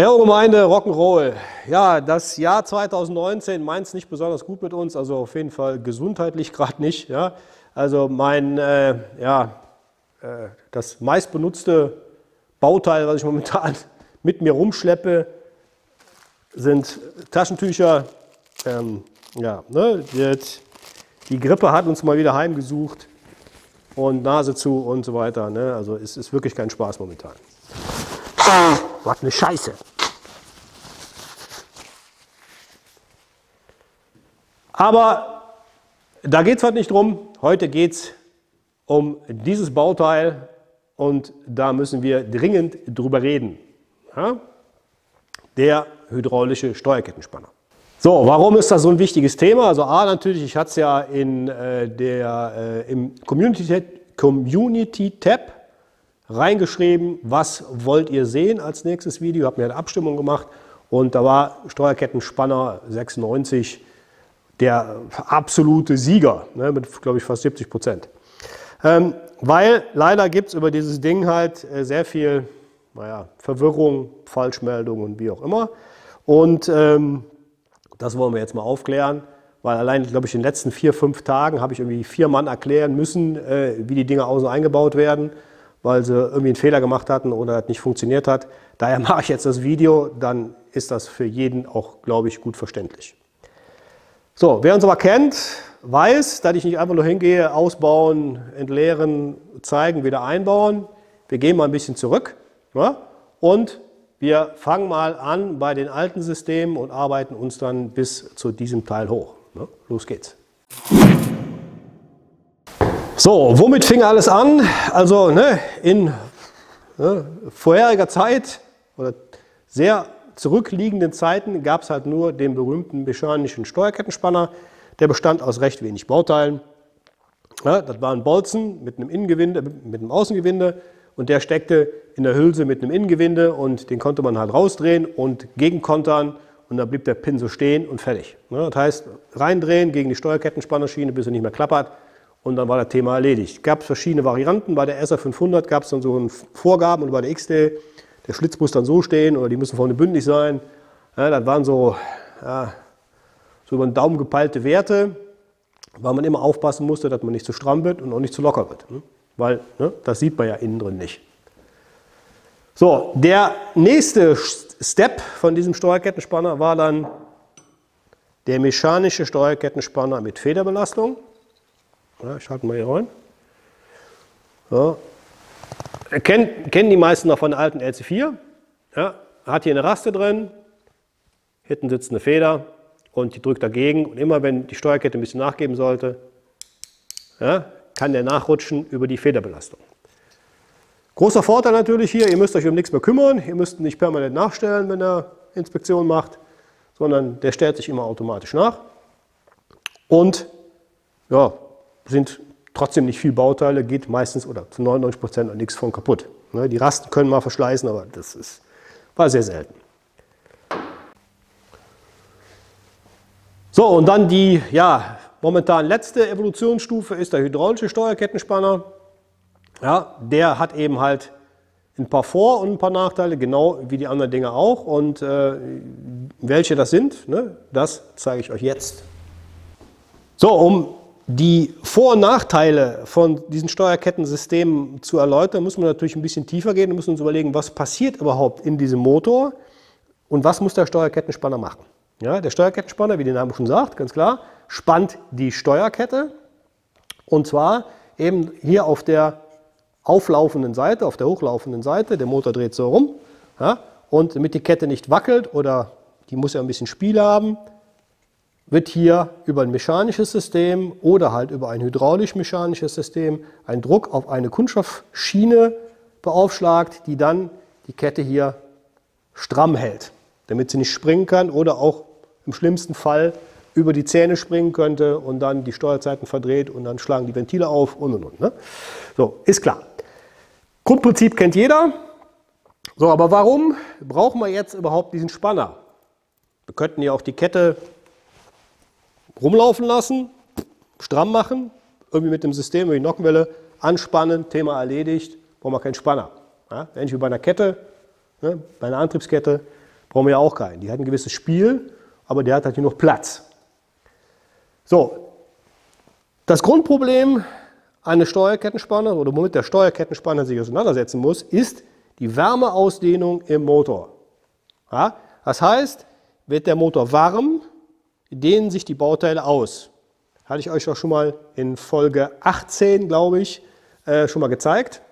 Hey, Gemeinde, Rock'n'Roll. Ja, das Jahr 2019 meint es nicht besonders gut mit uns, also auf jeden Fall gesundheitlich gerade nicht. Ja. Also das meistbenutzte Bauteil, was ich momentan mit mir rumschleppe, sind Taschentücher. Die Grippe hat uns mal wieder heimgesucht und Nase zu und so weiter. Ne? Also es ist wirklich kein Spaß momentan. Was eine Scheiße. Aber da geht es heute nicht drum. Heute geht es um dieses Bauteil und da müssen wir dringend drüber reden. Ja? Der hydraulische Steuerkettenspanner. So, warum ist das so ein wichtiges Thema? Also A, natürlich, ich hatte es ja im Community-Tab reingeschrieben, was wollt ihr sehen als nächstes Video. Ich habe mir eine Abstimmung gemacht und da war Steuerkettenspanner 96 der absolute Sieger, ne, mit, glaube ich, fast 70%. Weil leider gibt es über dieses Ding halt sehr viel Verwirrung, Falschmeldungen und wie auch immer. Und das wollen wir jetzt mal aufklären, weil allein, glaube ich, in den letzten 4, 5 Tagen habe ich irgendwie 4 Mann erklären müssen, wie die Dinger außen eingebaut werden, weil sie irgendwie einen Fehler gemacht hatten oder es nicht funktioniert hat. Daher mache ich jetzt das Video, dann ist das für jeden auch, glaube ich, gut verständlich. So, wer uns aber kennt, weiß, dass ich nicht einfach nur hingehe, ausbauen, entleeren, zeigen, wieder einbauen. Wir gehen mal ein bisschen zurück, ja? Und wir fangen mal an bei den alten Systemen und arbeiten uns dann bis zu diesem Teil hoch. Ne? Los geht's. So, womit fing alles an? Also in vorheriger Zeit oder sehr zurückliegenden Zeiten gab es halt nur den berühmten mechanischen Steuerkettenspanner. Der bestand aus recht wenig Bauteilen. Ja, das war ein Bolzen mit einem Innengewinde, mit einem Außengewinde und der steckte in der Hülse mit einem Innengewinde und den konnte man halt rausdrehen und gegenkontern und dann blieb der Pin so stehen und fertig. Ja, das heißt, reindrehen gegen die Steuerkettenspannerschiene, bis er nicht mehr klappert. Und dann war das Thema erledigt. Es gab verschiedene Varianten. Bei der SR500 gab es dann so Vorgaben und bei der XD, der Schlitz muss dann so stehen oder die müssen vorne bündig sein. Ja, das waren so über den Daumen gepeilte Werte, weil man immer aufpassen musste, dass man nicht zu stramm wird und auch nicht zu locker wird. Weil das sieht man ja innen drin nicht. So, der nächste Step von diesem Steuerkettenspanner war dann der mechanische Steuerkettenspanner mit Federbelastung. Ja, ich halte mal hier rein. Ja. Kennen die meisten noch von der alten LC4. Ja, hat hier eine Raste drin, hinten sitzt eine Feder und die drückt dagegen. Und immer wenn die Steuerkette ein bisschen nachgeben sollte, ja, kann der nachrutschen über die Federbelastung. Großer Vorteil natürlich hier, ihr müsst euch um nichts mehr kümmern. Ihr müsst nicht permanent nachstellen, wenn er Inspektion macht, sondern der stellt sich immer automatisch nach. Und ja, sind trotzdem nicht viel Bauteile, geht meistens oder zu 99% nichts von kaputt. Die Rasten können mal verschleißen, aber das war sehr selten. So, und dann die momentan letzte Evolutionsstufe ist der hydraulische Steuerkettenspanner. Ja, der hat eben halt ein paar Vor- und ein paar Nachteile, genau wie die anderen Dinge auch. Und welche das sind, das zeige ich euch jetzt. So, um die Vor- und Nachteile von diesen Steuerkettensystemen zu erläutern, muss man natürlich ein bisschen tiefer gehen und müssen uns überlegen, was passiert überhaupt in diesem Motor und was muss der Steuerkettenspanner machen. Ja, der Steuerkettenspanner, wie der Name schon sagt, ganz klar, spannt die Steuerkette und zwar eben hier auf der auflaufenden Seite, auf der hochlaufenden Seite, der Motor dreht so rum, ja, und damit die Kette nicht wackelt oder die muss ja ein bisschen Spiel haben, wird hier über ein mechanisches System oder halt über ein hydraulisch-mechanisches System ein Druck auf eine Kunststoffschiene beaufschlagt, die dann die Kette hier stramm hält, damit sie nicht springen kann oder auch im schlimmsten Fall über die Zähne springen könnte und dann die Steuerzeiten verdreht und dann schlagen die Ventile auf und. Ne? So, ist klar. Grundprinzip kennt jeder. So, aber warum brauchen wir jetzt überhaupt diesen Spanner? Wir könnten ja auch die Kette rumlaufen lassen, stramm machen, irgendwie mit dem System, über die Nockenwelle anspannen, Thema erledigt, brauchen wir keinen Spanner. Ja, ähnlich wie bei einer Kette, bei einer Antriebskette, Brauchen wir ja auch keinen. Die hat ein gewisses Spiel, aber der hat halt hier noch Platz. So, das Grundproblem eines Steuerkettenspanners oder womit der Steuerkettenspanner sich auseinandersetzen muss, ist die Wärmeausdehnung im Motor. Ja, das heißt, wird der Motor warm, dehnen sich die Bauteile aus. Hatte ich euch doch schon mal in Folge 18, glaube ich, schon mal gezeigt.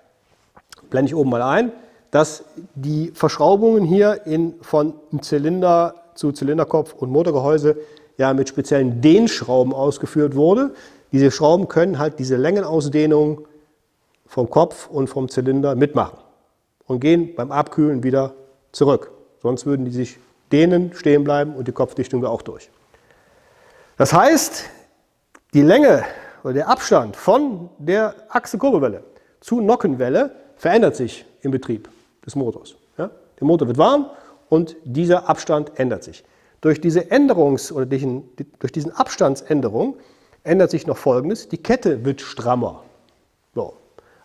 Blende ich oben mal ein, dass die Verschraubungen hier von Zylinder zu Zylinderkopf und Motorgehäuse ja mit speziellen Dehnschrauben ausgeführt wurde. Diese Schrauben können halt diese Längenausdehnung vom Kopf und vom Zylinder mitmachen und gehen beim Abkühlen wieder zurück. Sonst würden die sich dehnen, stehen bleiben und die Kopfdichtung wäre auch durch. Das heißt, die Länge oder der Abstand von der Achse-Kurbelwelle zu Nockenwelle verändert sich im Betrieb des Motors. Ja? Der Motor wird warm und dieser Abstand ändert sich. Durch diese durch diesen Abstandsänderung ändert sich noch Folgendes: Die Kette wird strammer. So.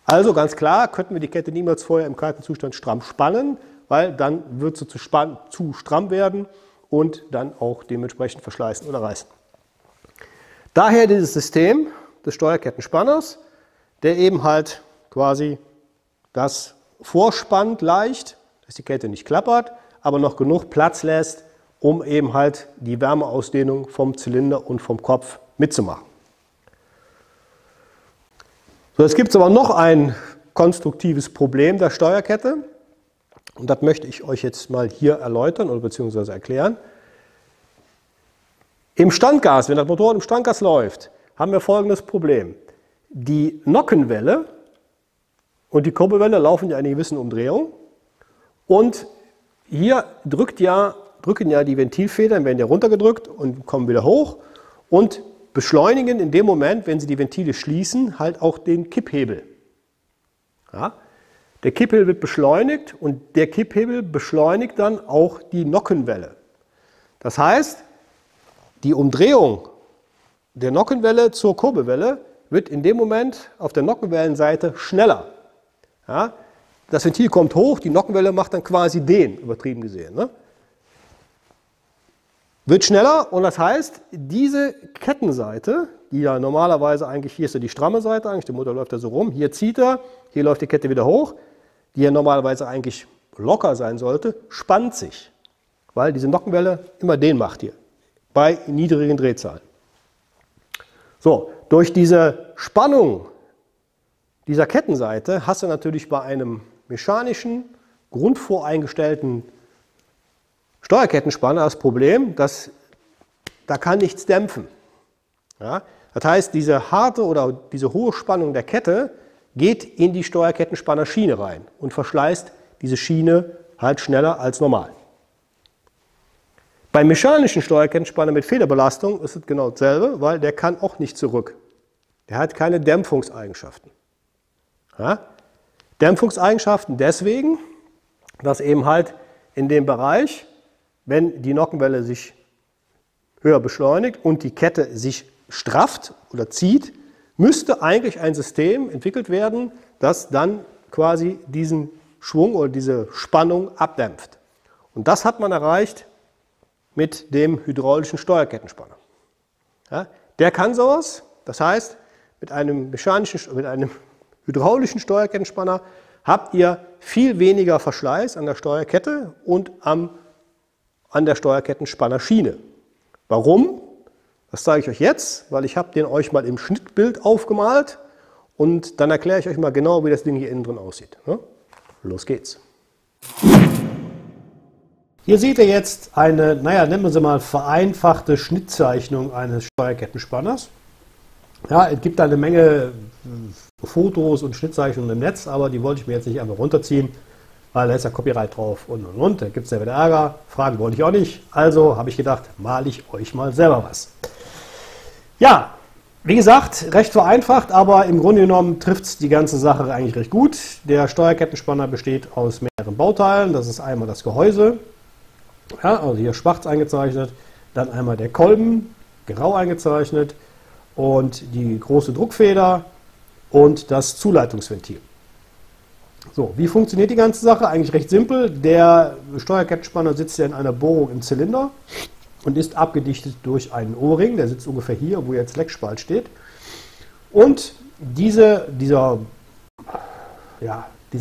Also ganz klar, könnten wir die Kette niemals vorher im kalten Zustand stramm spannen, weil dann wird sie zu stramm werden und dann auch dementsprechend verschleißen oder reißen. Daher dieses System des Steuerkettenspanners, der eben halt quasi das vorspannt leicht, dass die Kette nicht klappert, aber noch genug Platz lässt, um eben halt die Wärmeausdehnung vom Zylinder und vom Kopf mitzumachen. So, jetzt gibt es aber noch ein konstruktives Problem der Steuerkette und das möchte ich euch jetzt mal hier erläutern oder beziehungsweise erklären. Im Standgas, wenn das Motorrad im Standgas läuft, haben wir folgendes Problem. Die Nockenwelle und die Kurbelwelle laufen ja in einer gewissen Umdrehung und hier drücken ja die Ventilfedern, werden ja runtergedrückt und kommen wieder hoch und beschleunigen in dem Moment, wenn sie die Ventile schließen, halt auch den Kipphebel. Ja? Der Kipphebel wird beschleunigt und der Kipphebel beschleunigt dann auch die Nockenwelle. Das heißt, die Umdrehung der Nockenwelle zur Kurbelwelle wird in dem Moment auf der Nockenwellenseite schneller. Ja? Das Ventil kommt hoch, die Nockenwelle macht dann quasi den, übertrieben gesehen. Ne? Wird schneller und das heißt, diese Kettenseite, die ja normalerweise eigentlich, hier ist ja die stramme Seite, eigentlich der Motor läuft ja so rum, hier zieht er, hier läuft die Kette wieder hoch, die ja normalerweise eigentlich locker sein sollte, spannt sich, weil diese Nockenwelle immer den macht hier, bei niedrigen Drehzahlen. So, durch diese Spannung dieser Kettenseite hast du natürlich bei einem mechanischen, grundvoreingestellten Steuerkettenspanner das Problem, dass da kann nichts dämpfen. Ja? Das heißt, diese harte oder diese hohe Spannung der Kette geht in die Steuerkettenspannerschiene rein und verschleißt diese Schiene halt schneller als normal. Beim mechanischen Steuerkettenspanner mit Federbelastung ist es genau dasselbe, weil der kann auch nicht zurück. Der hat keine Dämpfungseigenschaften. Ja? Dämpfungseigenschaften deswegen, dass eben halt in dem Bereich, wenn die Nockenwelle sich höher beschleunigt und die Kette sich strafft oder zieht, müsste eigentlich ein System entwickelt werden, das dann quasi diesen Schwung oder diese Spannung abdämpft. Und das hat man erreicht mit dem hydraulischen Steuerkettenspanner. Ja, der kann sowas, das heißt, mit einem hydraulischen Steuerkettenspanner habt ihr viel weniger Verschleiß an der Steuerkette und an der Steuerkettenspannerschiene. Warum? Das zeige ich euch jetzt, weil ich habe den euch mal im Schnittbild aufgemalt und dann erkläre ich euch mal genau, wie das Ding hier innen drin aussieht. Los geht's. Hier seht ihr jetzt eine, nennen wir sie mal vereinfachte Schnittzeichnung eines Steuerkettenspanners. Ja, es gibt eine Menge Fotos und Schnittzeichnungen im Netz, aber die wollte ich mir jetzt nicht einfach runterziehen, weil da ist ja Copyright drauf und. Da gibt es ja wieder Ärger. Fragen wollte ich auch nicht. Also habe ich gedacht, male ich euch mal selber was. Ja, wie gesagt, recht vereinfacht, aber im Grunde genommen trifft es die ganze Sache eigentlich recht gut. Der Steuerkettenspanner besteht aus mehreren Bauteilen. Das ist einmal das Gehäuse, ja, also hier schwarz eingezeichnet, dann einmal der Kolben, grau eingezeichnet und die große Druckfeder und das Zuleitungsventil. So, wie funktioniert die ganze Sache? Eigentlich recht simpel. Der Steuerkettenspanner sitzt ja in einer Bohrung im Zylinder und ist abgedichtet durch einen O-Ring. Der sitzt ungefähr hier, wo jetzt Leckspalt steht. Und dieser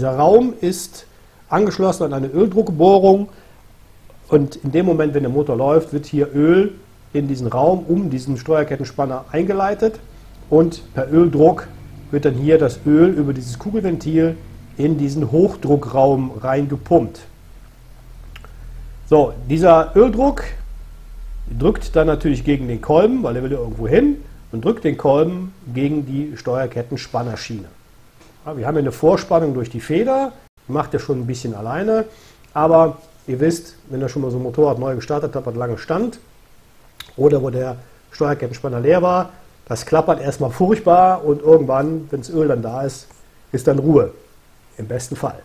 Raum ist angeschlossen an eine Öldruckbohrung. Und in dem Moment, wenn der Motor läuft, wird hier Öl in diesen Raum um diesen Steuerkettenspanner eingeleitet. Und per Öldruck wird dann hier das Öl über dieses Kugelventil in diesen Hochdruckraum reingepumpt. So, dieser Öldruck drückt dann natürlich gegen den Kolben, weil er will ja irgendwo hin, und drückt den Kolben gegen die Steuerkettenspannerschiene. Ja, wir haben hier eine Vorspannung durch die Feder, die macht er schon ein bisschen alleine, aber ihr wisst, wenn ihr schon mal so ein Motorrad neu gestartet habt, was lange stand, oder wo der Steuerkettenspanner leer war, das klappert erstmal furchtbar und irgendwann, wenn das Öl dann da ist, ist dann Ruhe. Im besten Fall.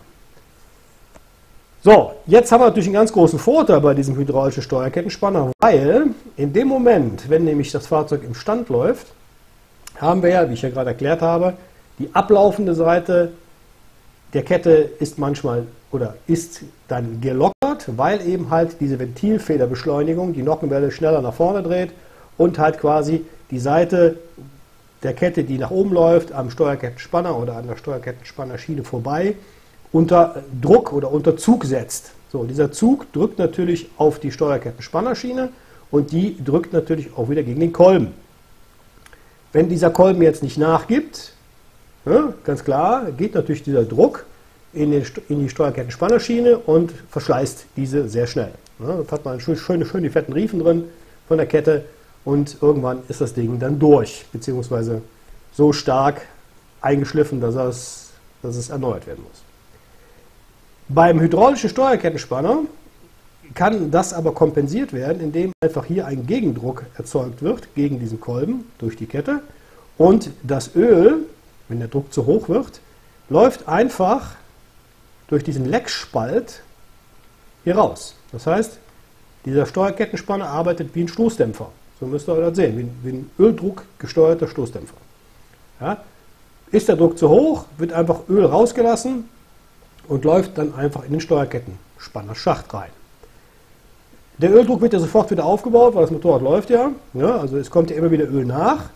So, jetzt haben wir natürlich einen ganz großen Vorteil bei diesem hydraulischen Steuerkettenspanner, weil in dem Moment, wenn nämlich das Fahrzeug im Stand läuft, haben wir ja, wie ich ja gerade erklärt habe, die ablaufende Seite der Kette ist manchmal oder ist dann gelockert, weil eben halt diese Ventilfederbeschleunigung die Nockenwelle schneller nach vorne dreht und halt quasi die Seite der Kette, die nach oben läuft, am Steuerkettenspanner oder an der Steuerkettenspannerschiene vorbei, unter Druck oder unter Zug setzt. So, dieser Zug drückt natürlich auf die Steuerkettenspannerschiene und die drückt natürlich auch wieder gegen den Kolben. Wenn dieser Kolben jetzt nicht nachgibt, ja, ganz klar, geht natürlich dieser Druck in die Steuerkettenspannerschiene und verschleißt diese sehr schnell. Ja, da hat man schön die fetten Riefen drin von der Kette. Und irgendwann ist das Ding dann durch, beziehungsweise so stark eingeschliffen, dass es erneuert werden muss. Beim hydraulischen Steuerkettenspanner kann das aber kompensiert werden, indem einfach hier ein Gegendruck erzeugt wird gegen diesen Kolben durch die Kette. Und das Öl, wenn der Druck zu hoch wird, läuft einfach durch diesen Leckspalt hier raus. Das heißt, dieser Steuerkettenspanner arbeitet wie ein Stoßdämpfer. So müsst ihr das sehen, wie ein Öldruck gesteuerter Stoßdämpfer. Ja? Ist der Druck zu hoch, wird einfach Öl rausgelassen und läuft dann einfach in den Steuerkettenspannerschacht rein. Der Öldruck wird ja sofort wieder aufgebaut, weil das Motorrad läuft ja. Also es kommt ja immer wieder Öl nach,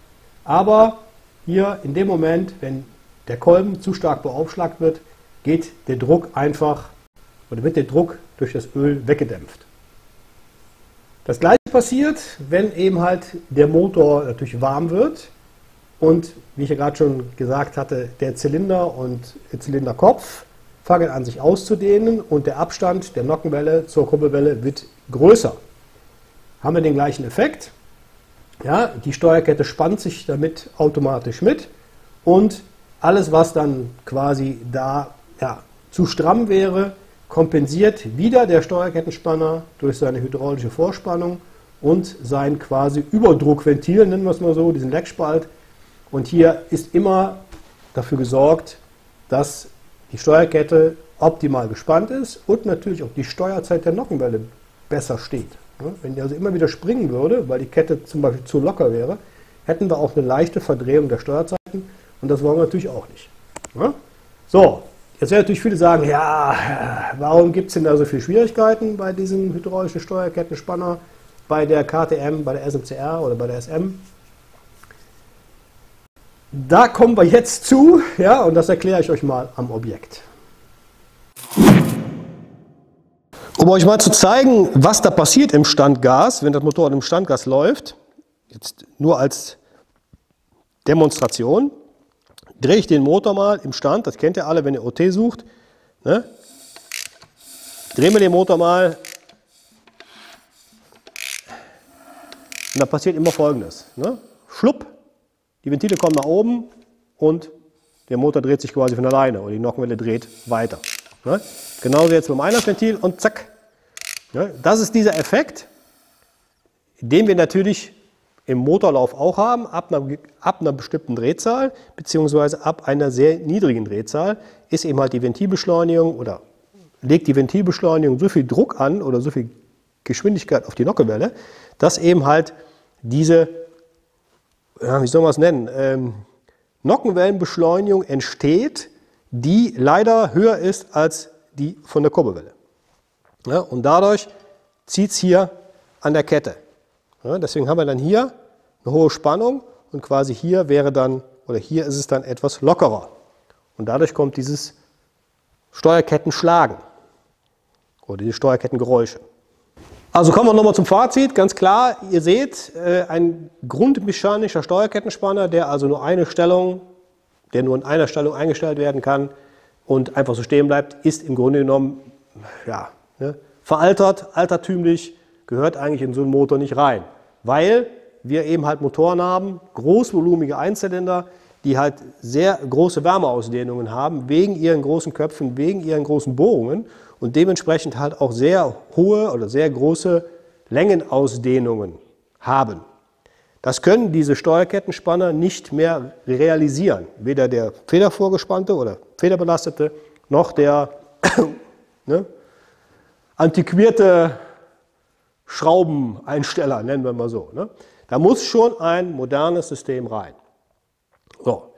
aber hier in dem Moment, wenn der Kolben zu stark beaufschlagt wird, geht der Druck einfach oder wird der Druck durch das Öl weggedämpft. Das gleiche passiert, wenn eben halt der Motor natürlich warm wird und, wie ich ja gerade schon gesagt hatte, der Zylinder und der Zylinderkopf fangen an sich auszudehnen und der Abstand der Nockenwelle zur Kurbelwelle wird größer. Haben wir den gleichen Effekt. Ja, die Steuerkette spannt sich damit automatisch mit und alles, was dann quasi da zu stramm wäre, kompensiert wieder der Steuerkettenspanner durch seine hydraulische Vorspannung und sein quasi Überdruckventil, nennen wir es mal so, diesen Leckspalt. Und hier ist immer dafür gesorgt, dass die Steuerkette optimal gespannt ist und natürlich auch die Steuerzeit der Nockenwelle besser steht. Wenn die also immer wieder springen würde, weil die Kette zum Beispiel zu locker wäre, hätten wir auch eine leichte Verdrehung der Steuerzeiten und das wollen wir natürlich auch nicht. So. Jetzt werden natürlich viele sagen, ja, warum gibt es denn da so viele Schwierigkeiten bei diesem hydraulischen Steuerkettenspanner, bei der KTM, bei der SMCR oder bei der SM? Da kommen wir jetzt zu, ja, und das erkläre ich euch mal am Objekt. Um euch mal zu zeigen, was da passiert im Standgas, wenn das Motorrad im Standgas läuft, jetzt nur als Demonstration, drehe ich den Motor mal im Stand, das kennt ihr alle, wenn ihr OT sucht. Ne? Drehen wir den Motor mal und dann passiert immer Folgendes. Ne? Schlupp, die Ventile kommen nach oben und der Motor dreht sich quasi von alleine und die Nockenwelle dreht weiter. Ne? Genauso jetzt beim Einlassventil und zack. Ne? Das ist dieser Effekt, den wir natürlich im Motorlauf auch haben, ab einer bestimmten Drehzahl, beziehungsweise ab einer sehr niedrigen Drehzahl, ist eben halt die Ventilbeschleunigung oder legt die Ventilbeschleunigung so viel Druck an oder so viel Geschwindigkeit auf die Nockenwelle, dass eben halt diese, wie soll man es nennen, Nockenwellenbeschleunigung entsteht, die leider höher ist als die von der Kurbelwelle. Ja, und dadurch zieht es hier an der Kette. Ja, deswegen haben wir dann hier eine hohe Spannung und quasi hier wäre dann, oder hier ist es dann etwas lockerer. Und dadurch kommt dieses Steuerkettenschlagen oder die Steuerkettengeräusche. Also kommen wir nochmal zum Fazit. Ganz klar, ihr seht, ein grundmechanischer Steuerkettenspanner, der also nur in einer Stellung eingestellt werden kann und einfach so stehen bleibt, ist im Grunde genommen ja, veraltert, altertümlich, gehört eigentlich in so einen Motor nicht rein. Weil wir eben halt Motoren haben, großvolumige Einzylinder, die halt sehr große Wärmeausdehnungen haben, wegen ihren großen Köpfen, wegen ihren großen Bohrungen und dementsprechend halt auch sehr hohe oder sehr große Längenausdehnungen haben. Das können diese Steuerkettenspanner nicht mehr realisieren. Weder der federvorgespannte oder federbelastete, noch der antiquierte Schraubeneinsteller, nennen wir mal so. Da muss schon ein modernes System rein. So.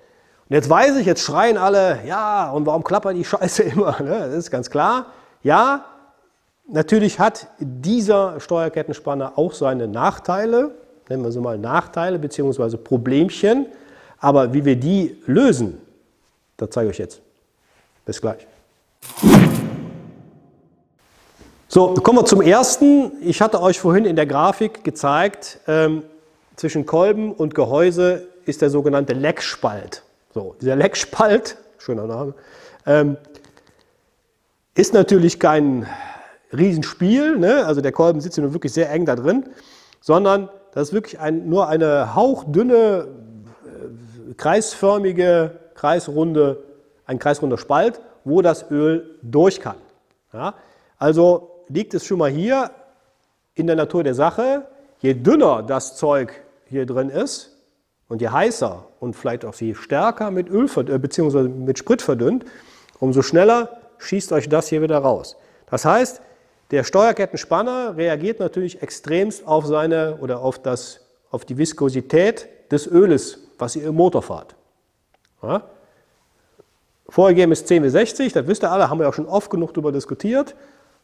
Und jetzt weiß ich, jetzt schreien alle, ja, und warum klappert die Scheiße immer? Das ist ganz klar. Ja, natürlich hat dieser Steuerkettenspanner auch seine Nachteile, nennen wir sie mal Nachteile bzw. Problemchen, aber wie wir die lösen, das zeige ich euch jetzt. Bis gleich. So, kommen wir zum ersten. Ich hatte euch vorhin in der Grafik gezeigt, zwischen Kolben und Gehäuse ist der sogenannte Leckspalt. So, dieser Leckspalt, schöner Name, ist natürlich kein Riesenspiel, ne? Also der Kolben sitzt ja nur wirklich sehr eng da drin, sondern das ist wirklich nur eine hauchdünne, kreisförmige, ein kreisrunder Spalt, wo das Öl durch kann. Ja? Also liegt es schon mal hier in der Natur der Sache, je dünner das Zeug hier drin ist und je heißer und vielleicht auch je stärker mit Öl bzw. mit Sprit verdünnt, umso schneller schießt euch das hier wieder raus. Das heißt, der Steuerkettenspanner reagiert natürlich extremst auf auf die Viskosität des Öles, was ihr im Motor fahrt. Ja? Vorgegeben ist 10W60, das wisst ihr alle, haben wir auch schon oft genug darüber diskutiert.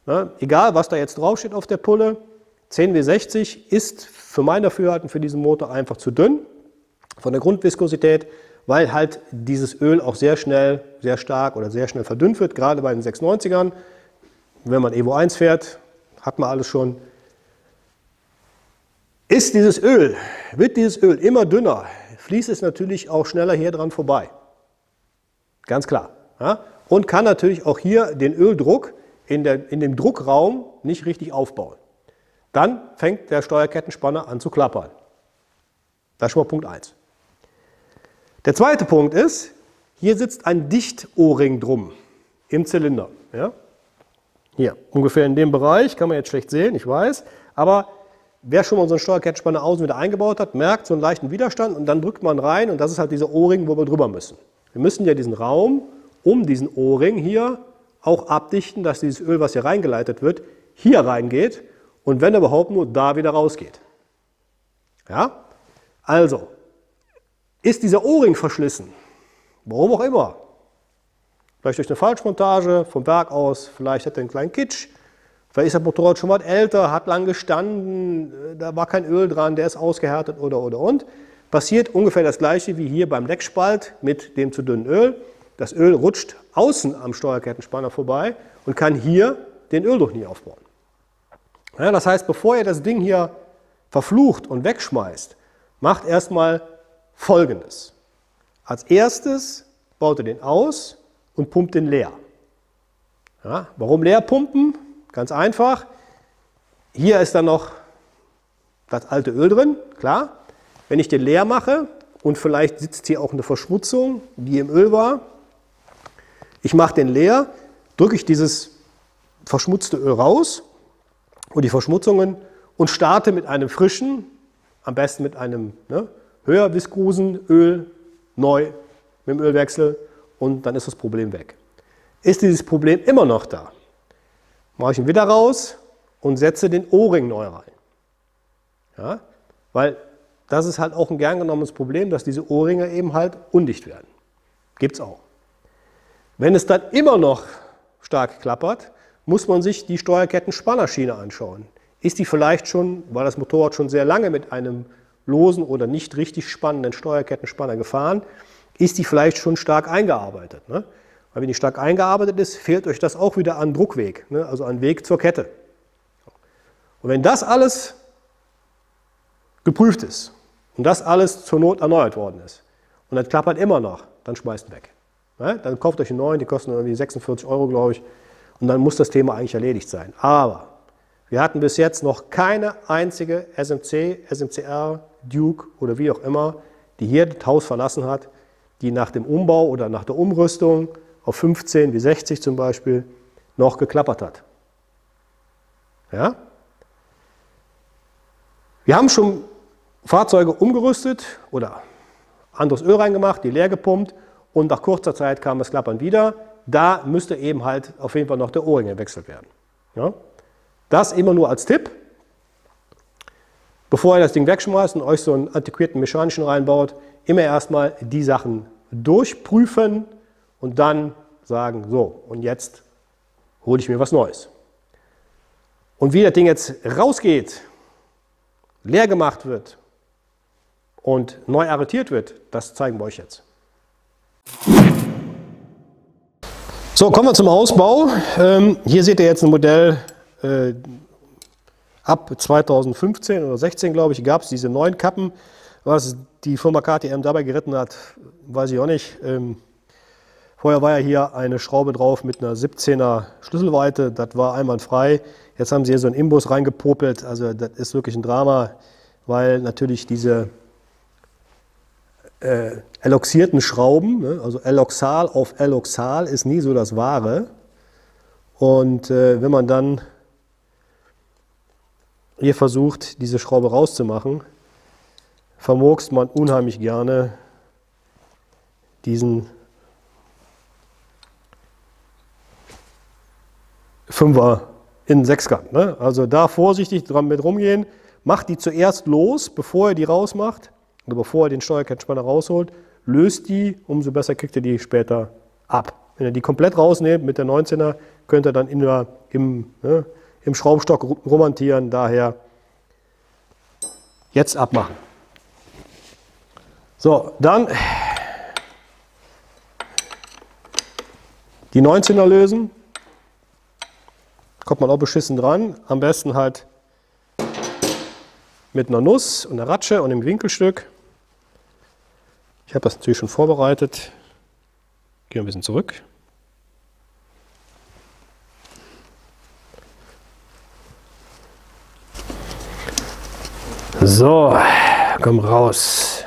Ja? Egal, was da jetzt draufsteht auf der Pulle, 10W60 ist für mein Dafürhalten für diesen Motor einfach zu dünn von der Grundviskosität, weil halt dieses Öl auch sehr schnell, sehr stark oder sehr schnell verdünnt wird, gerade bei den 690ern. Wenn man Evo 1 fährt, hat man alles schon. Wird dieses Öl immer dünner, fließt es natürlich auch schneller hier dran vorbei. Ganz klar. Ja? Und kann natürlich auch hier den Öldruck in dem Druckraum nicht richtig aufbauen. Dann fängt der Steuerkettenspanner an zu klappern. Das ist schon mal Punkt 1. Der zweite Punkt ist, hier sitzt ein Dicht-O-Ring drum im Zylinder. Ja? Hier, ungefähr in dem Bereich, kann man jetzt schlecht sehen, ich weiß, aber wer schon mal so einen Steuerkettenspanner außen wieder eingebaut hat, merkt so einen leichten Widerstand und dann drückt man rein und das ist halt dieser O-Ring, wo wir drüber müssen. Wir müssen ja diesen Raum um diesen O-Ring hier auch abdichten, dass dieses Öl, was hier reingeleitet wird, hier reingeht und wenn überhaupt nur da wieder rausgeht. Ja? Also, ist dieser O-Ring verschlissen, warum auch immer, vielleicht durch eine Falschmontage vom Werk aus, vielleicht hat er einen kleinen Kitsch, vielleicht ist das Motorrad schon mal älter, hat lang gestanden, da war kein Öl dran, der ist ausgehärtet und. Passiert ungefähr das gleiche wie hier beim Leckspalt mit dem zu dünnen Öl. Das Öl rutscht außen am Steuerkettenspanner vorbei und kann hier den Öldruck nicht aufbauen. Ja, das heißt, bevor ihr das Ding hier verflucht und wegschmeißt, macht erstmal Folgendes. Als erstes baut ihr den aus und pumpt den leer. Ja, warum leer pumpen? Ganz einfach. Hier ist dann noch das alte Öl drin, klar. Wenn ich den leer mache und vielleicht sitzt hier auch eine Verschmutzung, die im Öl war, ich mache den leer, drücke ich dieses verschmutzte Öl raus und die Verschmutzungen und starte mit einem frischen, am besten mit einem höher viskosen Öl neu mit dem Ölwechsel und dann ist das Problem weg. Ist dieses Problem immer noch da, mache ich ihn wieder raus und setze den O-Ring neu rein. Ja? Weil das ist halt auch ein gern genommenes Problem, dass diese O-Ringe eben halt undicht werden. Gibt es auch. Wenn es dann immer noch stark klappert, muss man sich die Steuerkettenspannerschiene anschauen. Ist die vielleicht schon, weil das Motorrad schon sehr lange mit einem losen oder nicht richtig spannenden Steuerkettenspanner gefahren, ist die vielleicht schon stark eingearbeitet. Ne? Weil wenn die stark eingearbeitet ist, fehlt euch das auch wieder an Druckweg, ne? Also an Weg zur Kette. Und wenn das alles geprüft ist und das alles zur Not erneuert worden ist und das klappert immer noch, dann schmeißt ihn weg. Ne? Dann kauft euch einen neuen, die kosten irgendwie 46 €, glaube ich, und dann muss das Thema eigentlich erledigt sein. Aber wir hatten bis jetzt noch keine einzige SMC, SMCR, Duke oder wie auch immer, die hier das Haus verlassen hat, die nach dem Umbau oder nach der Umrüstung auf 15 wie 60 zum Beispiel noch geklappert hat. Ja? Wir haben schon Fahrzeuge umgerüstet oder anderes Öl reingemacht, die leer gepumpt und nach kurzer Zeit kam das Klappern wieder. Da müsste eben halt auf jeden Fall noch der O-Ring gewechselt werden. Ja? Das immer nur als Tipp. Bevor ihr das Ding wegschmeißt und euch so einen antiquierten mechanischen reinbaut, immer erstmal die Sachen durchprüfen und dann sagen, so, und jetzt hole ich mir was Neues. Und wie das Ding jetzt rausgeht, leer gemacht wird und neu arretiert wird, das zeigen wir euch jetzt. So, kommen wir zum Ausbau. Hier seht ihr jetzt ein Modell ab 2015 oder 16, glaube ich, gab es diese neuen Kappen. Was die Firma KTM dabei geritten hat, weiß ich auch nicht. Vorher war ja hier eine Schraube drauf mit einer 17er Schlüsselweite, das war einwandfrei. Jetzt haben sie hier so einen Imbus reingepopelt, also das ist wirklich ein Drama, weil natürlich diese eloxierten Schrauben, ne, also Eloxal auf Eloxal ist nie so das Wahre. Und wenn man dann hier versucht, diese Schraube rauszumachen, vermurkst man unheimlich gerne diesen 5er in Sechskant. Ne? Also da vorsichtig dran mit rumgehen, macht die zuerst los, bevor ihr die rausmacht, oder bevor ihr den Steuerkettenspanner rausholt, löst die, umso besser kriegt ihr die später ab. Wenn ihr die komplett rausnehmt mit der 19er, könnt ihr dann im Schraubenstock rummontieren, daher jetzt abmachen. So, dann die 19er lösen. Kommt man auch beschissen dran. Am besten halt mit einer Nuss und einer Ratsche und einem Winkelstück. Ich habe das natürlich schon vorbereitet. Gehen wir ein bisschen zurück. So, komm raus.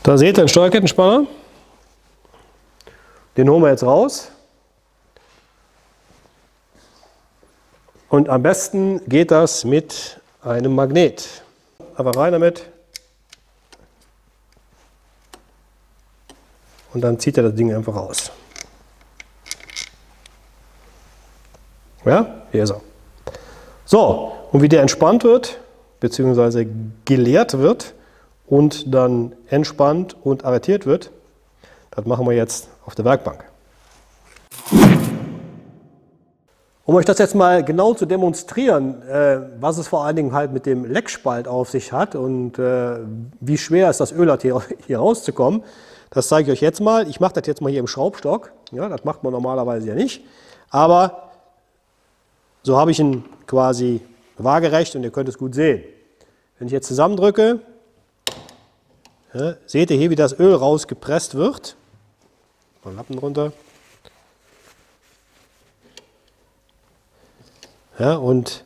Da seht ihr den Steuerkettenspanner. Den holen wir jetzt raus. Und am besten geht das mit einem Magnet. Einfach rein damit. Und dann zieht er das Ding einfach raus. Ja, hier ist er. So, und wie der entspannt wird, beziehungsweise geleert wird und dann entspannt und arretiert wird, das machen wir jetzt auf der Werkbank. Um euch das jetzt mal genau zu demonstrieren, was es vor allen Dingen halt mit dem Leckspalt auf sich hat und wie schwer ist das Öl hat, hier rauszukommen, das zeige ich euch jetzt mal. Ich mache das jetzt mal hier im Schraubstock. Ja, das macht man normalerweise ja nicht. Aber so habe ich ihn quasi waagerecht und ihr könnt es gut sehen. Wenn ich jetzt zusammendrücke, ja, seht ihr hier, wie das Öl rausgepresst wird. Mal Lappen runter. Ja, und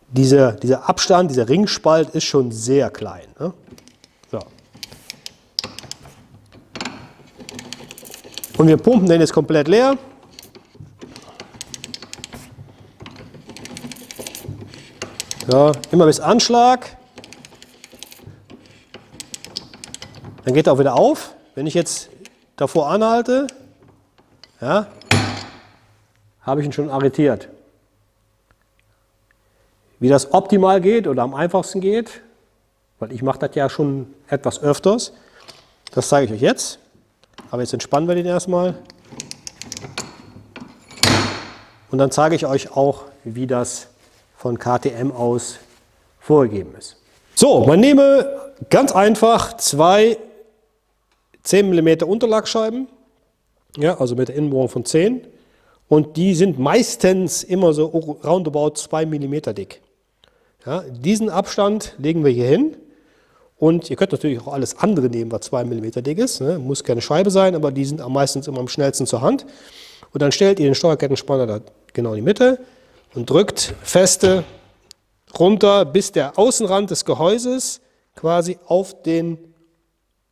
dieser Abstand, dieser Ringspalt ist schon sehr klein. Ne? So. Und wir pumpen den jetzt komplett leer. Ja, immer bis Anschlag. Dann geht er auch wieder auf. Wenn ich jetzt davor anhalte, ja, habe ich ihn schon arretiert. Wie das optimal geht oder am einfachsten geht, weil ich mache das ja schon etwas öfters, das zeige ich euch jetzt. Aber jetzt entspannen wir den erstmal. Und dann zeige ich euch auch, wie das von KTM aus vorgegeben ist. So, man nehme ganz einfach zwei 10 mm Unterlagsscheiben, ja, also mit der Innenbohrung von 10. Und die sind meistens immer so roundabout 2 mm dick. Ja, diesen Abstand legen wir hier hin. Und ihr könnt natürlich auch alles andere nehmen, was 2 mm dick ist. Ne? Muss keine Scheibe sein, aber die sind meistens immer am schnellsten zur Hand. Und dann stellt ihr den Steuerkettenspanner da genau in die Mitte und drückt feste runter, bis der Außenrand des Gehäuses quasi auf den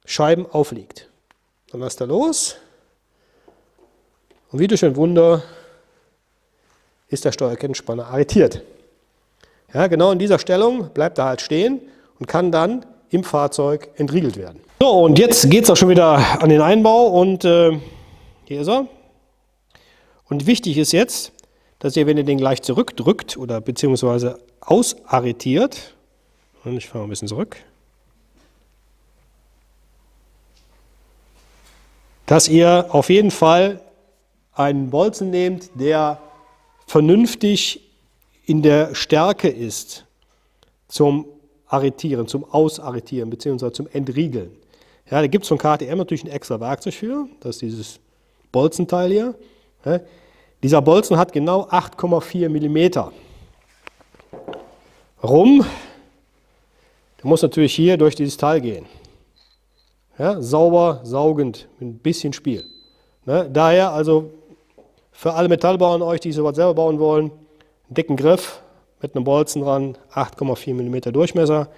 Scheiben aufliegt. Dann lasst er los. Und wie durch ein Wunder ist der Steuerkettenspanner arretiert. Ja, genau in dieser Stellung bleibt er halt stehen und kann dann im Fahrzeug entriegelt werden. So, und jetzt geht es auch schon wieder an den Einbau und hier ist er. Und wichtig ist jetzt, dass ihr, wenn ihr den gleich zurückdrückt oder beziehungsweise ausarretiert, und ich fahre ein bisschen zurück, dass ihr auf jeden Fall einen Bolzen nehmt, der vernünftig in der Stärke ist zum Arretieren, zum Ausarretieren bzw. zum Entriegeln. Ja, da gibt es von KTM natürlich ein extra Werkzeug für, das ist dieses Bolzenteil hier. Ja, dieser Bolzen hat genau 8,4 mm. Warum? Der muss natürlich hier durch dieses Teil gehen. Ja, sauber, saugend, mit ein bisschen Spiel. Ne, daher also für alle Metallbauer an euch, die sowas selber bauen wollen, einen dicken Griff mit einem Bolzen dran, 8,4 mm Durchmesser,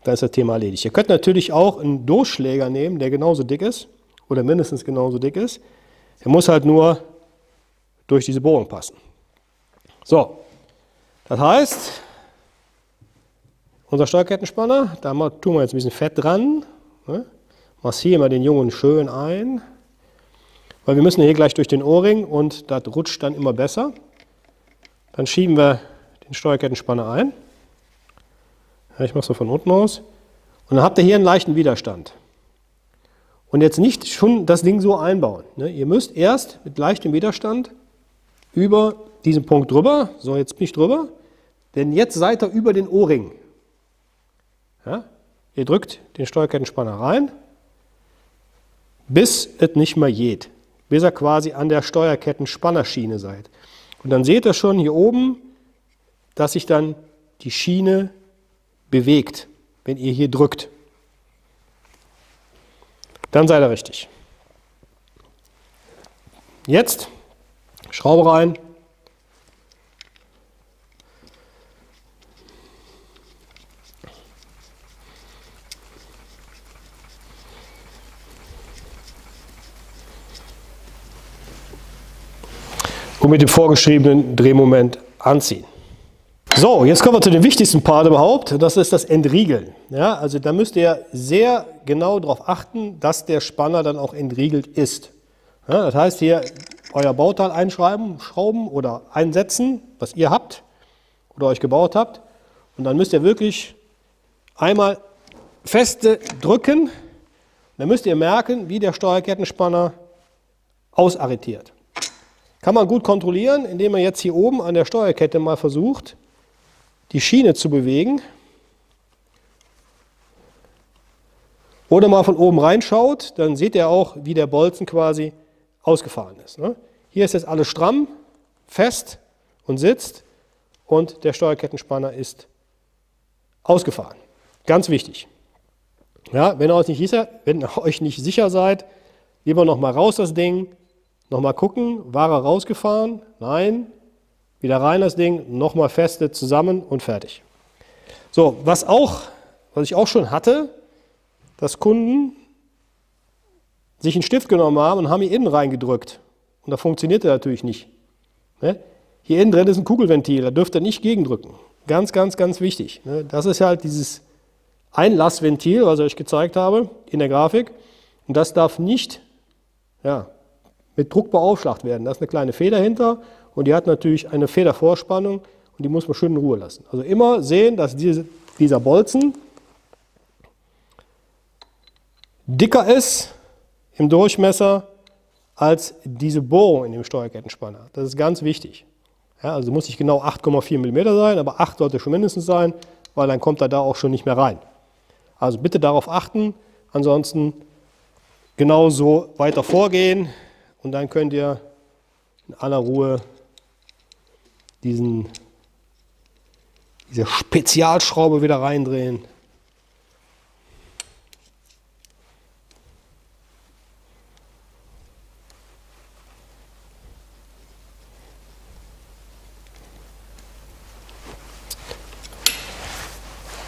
dann ist das Thema erledigt. Ihr könnt natürlich auch einen Durchschläger nehmen, der genauso dick ist oder mindestens genauso dick ist. Der muss halt nur durch diese Bohrung passen. So, das heißt, unser Steuerkettenspanner, da tun wir jetzt ein bisschen Fett dran, ne? Massieren wir den Jungen schön ein, weil wir müssen hier gleich durch den O-Ring und das rutscht dann immer besser. Dann schieben wir den Steuerkettenspanner ein. Ja, ich mache es so von unten aus. Und dann habt ihr hier einen leichten Widerstand. Und jetzt nicht schon das Ding so einbauen. Ne? Ihr müsst erst mit leichtem Widerstand über diesen Punkt drüber. So, jetzt bin ich drüber. Denn jetzt seid ihr über den O-Ring. Ja? Ihr drückt den Steuerkettenspanner rein, bis es nicht mehr geht. Bis ihr quasi an der Steuerkettenspannerschiene seid. Und dann seht ihr schon hier oben, dass sich dann die Schiene bewegt, wenn ihr hier drückt. Dann seid ihr richtig. Jetzt Schraube rein. Und mit dem vorgeschriebenen Drehmoment anziehen. So, jetzt kommen wir zu dem wichtigsten Part überhaupt, das ist das Entriegeln. Ja, also da müsst ihr sehr genau darauf achten, dass der Spanner dann auch entriegelt ist. Ja, das heißt hier euer Bauteil einschreiben, schrauben oder einsetzen, was ihr habt oder euch gebaut habt. Und dann müsst ihr wirklich einmal feste drücken. Dann müsst ihr merken, wie der Steuerkettenspanner ausarretiert. Kann man gut kontrollieren, indem man jetzt hier oben an der Steuerkette mal versucht, die Schiene zu bewegen. Oder mal von oben reinschaut, dann seht ihr auch, wie der Bolzen quasi ausgefahren ist. Ne? Hier ist jetzt alles stramm, fest und sitzt und der Steuerkettenspanner ist ausgefahren. Ganz wichtig. Ja, wenn ihr euch nicht sicher seid, lieber nochmal raus das Ding, nochmal gucken, war er rausgefahren? Nein. Wieder rein das Ding, nochmal feste zusammen und fertig. So, was ich auch schon hatte, dass Kunden sich einen Stift genommen haben und haben hier innen reingedrückt. Und da funktioniert der natürlich nicht. Ne? Hier innen drin ist ein Kugelventil, da dürft ihr nicht gegendrücken. Ganz, ganz, ganz wichtig. Ne? Das ist halt dieses Einlassventil, was ich euch gezeigt habe in der Grafik. Und das darf nicht mit Druck beaufschlagt werden. Da ist eine kleine Feder hinter und die hat natürlich eine Federvorspannung und die muss man schön in Ruhe lassen. Also immer sehen, dass dieser Bolzen dicker ist im Durchmesser als diese Bohrung in dem Steuerkettenspanner. Das ist ganz wichtig. Ja, also muss nicht genau 8,4 mm sein, aber 8 sollte schon mindestens sein, weil dann kommt er da auch schon nicht mehr rein. Also bitte darauf achten, ansonsten genauso weiter vorgehen und dann könnt ihr in aller Ruhe diese Spezialschraube wieder reindrehen.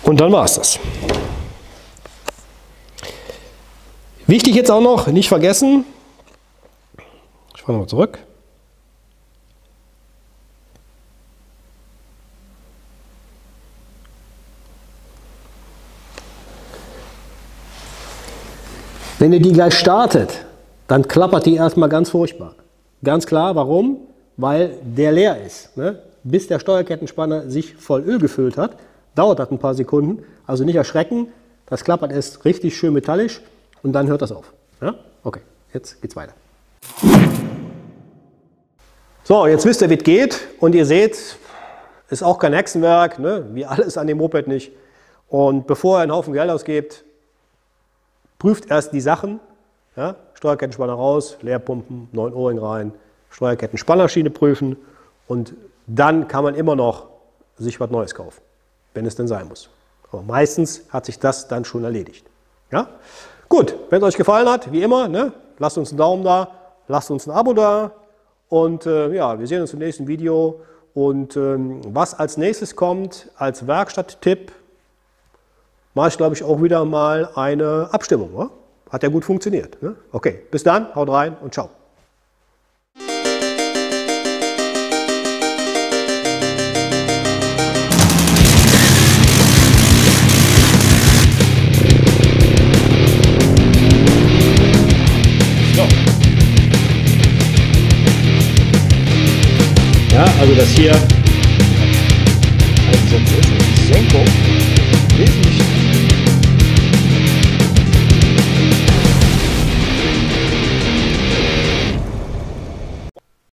Und dann war es das. Wichtig jetzt auch noch, nicht vergessen, ich fahre nochmal zurück. Wenn ihr die gleich startet, dann klappert die erstmal ganz furchtbar. Ganz klar, warum? Weil der leer ist. Ne? Bis der Steuerkettenspanner sich voll Öl gefüllt hat, dauert das ein paar Sekunden. Also nicht erschrecken, das klappert erst richtig schön metallisch und dann hört das auf. Ja? Okay, jetzt geht's weiter. So, jetzt wisst ihr, wie es geht und ihr seht, ist auch kein Hexenwerk, ne? Wie alles an dem Moped nicht. Und bevor ihr einen Haufen Geld ausgebt, prüft erst die Sachen, ja? Steuerkettenspanner raus, Leerpumpen, 9 O-Ring rein, Steuerkettenspannerschiene prüfen und dann kann man immer noch sich was Neues kaufen, wenn es denn sein muss. Aber meistens hat sich das dann schon erledigt. Ja? Gut, wenn es euch gefallen hat, wie immer, ne? Lasst uns einen Daumen da, lasst uns ein Abo da und ja, wir sehen uns im nächsten Video. Und was als nächstes kommt, als Werkstatttipp, mache ich, glaube ich, auch wieder mal eine Abstimmung. Oder? Hat ja gut funktioniert. Ne? Okay, bis dann, haut rein und ciao. Ja, also das hier